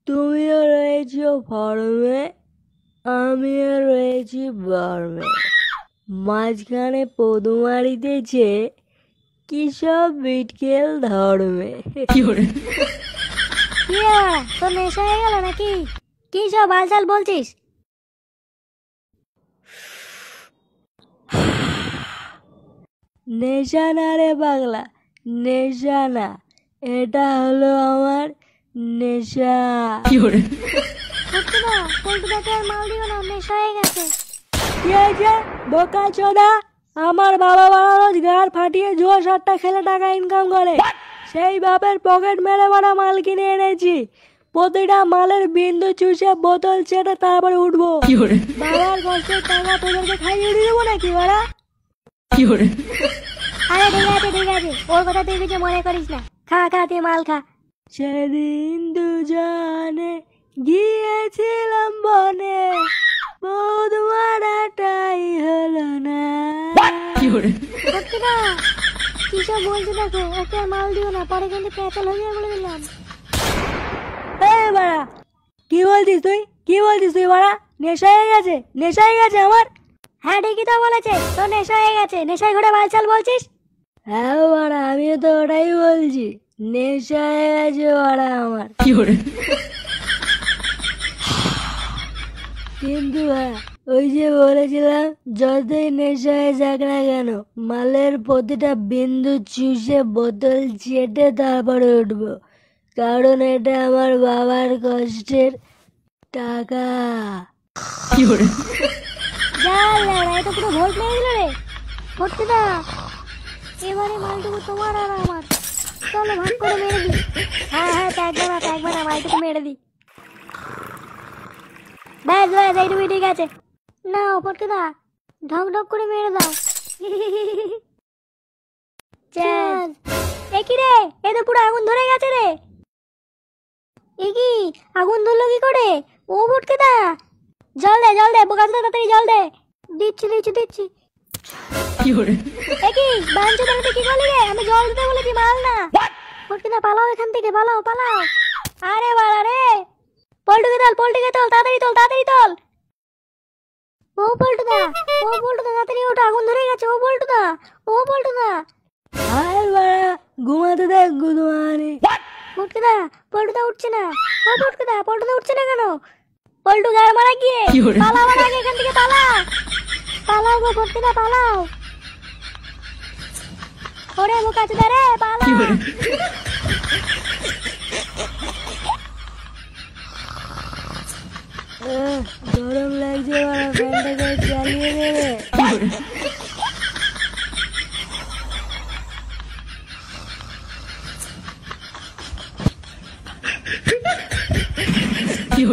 তুমিও রয়েছো ফার্মে, আমিও রয়েছি বার্মে। মাঝখানে পদু মারিতেছে কি সব বিটকেল ধর্মে। তোর নেশা হয়ে গেল নাকি? কি সব আলচাল বলছিস? নেশা না রে পাগলা, নেশা না, এটা হলো আমার নেশা। পল্টুদাকে আর মাল দিও না, নেশা হয়ে গেছে। কি হয়েছে বোকা চোদা? আমার বাবা বাবা রোজ গাড় ফাটিয়ে জুয়া সাতটা খেলে টাকা ইনকাম করে, সেই বাপের পকেট মেরে মারা মাল কিনে এনেছি। প্রতিটা মালের বিন্দু চুষে বোতল চেটে তারপরে উঠবো। বাবার কষ্টের টাকা তোদেরকে খাইয়ে দিয়ে দেবো নাকি ওরা? আরে ঠিক আছে ঠিক আছে, ওর কথা তুই কিছু মনে করিস না। খা খা, তুই মাল খা। সেদিন দুজনে গিয়েছিলাম বনে, পদ মারাটাই হলো না। পল্টুদা কি সব বলছো দেখো, ওকে আর মাল দিও না, পরে কিন্তু পেঁচাল হয়ে যাবে বলে দিলাম। এই বাড়া, কি বলছিস তুই? কি বলছিস তুই বাড়া? নেশা হয়ে গেছে, নেশা হয়ে গেছে আমার। হ্যাঁ ঠিকই তো বলেছে, তোর নেশা হয়ে গেছে। নেশায় ঘুরে বালচাল বলছিস? হ্যাঁ বাড়া, আমিও তো ওটাই বলছি, নেশা হয়ে গেছে বাড়া আমার। কিন্তু হ্যাঁ, ওই যে বলেছিলাম, যতই নেশা হয়ে যাক না কেন, মালের প্রতিটা বিন্দু চুষে বোতল চেটে তারপরে উঠবো, কারণ এটা আমার বাবার কষ্টের টাকা। এটা পুরো ভোট মেরে দিল রে পল্টুদা। এবারে মালটুকু তোমার আর আমার, চলো ভাগ করে মেরে দি। হ্যাঁ থাকবে না, মালটুকু মেরে দি। ব্যাস ব্যাস, এইটুকুই ঠিক আছে। নাও পল্টুদা, ঢক ঢক করে মেরে দাও। এ কি রে, এ তো পুরো আগুন ধরে গেছে রে। এ কি আগুন ধরলো কি করে? ও পল্টুদা, জল দে বোকাচোদা, তাড়াতাড়ি জল দে। দিচ্ছি। এ কি বাঞ্চো, তাহলে কি করলি রে? আমি জল দিতে বলেছি, মাল না। পল্টুদা পালাও এখান থেকে, পালাও। আরে বাড়া রে, পল্টুকে তোল, তাড়াতাড়ি তোল। ও পল্টুদা তাড়াতাড়ি ওঠো, আগুন ধরে গেছে। ও পল্টুদা। আর বাড়া, ঘুমাতে দেখ গুদমানি। পল্টুদা উঠছে না। ও পল্টুদা উঠছে না কেন? পল্টু গাড় মারা গিয়ে পালাও আগে এখান থেকে, পালাও গো পল্টুদা, পালাও। ওরে বোকাচোদা রে, পালাও। গরম লাগছে বাড়া, ফ্যানটাকে চালিয়ে দেবে। কি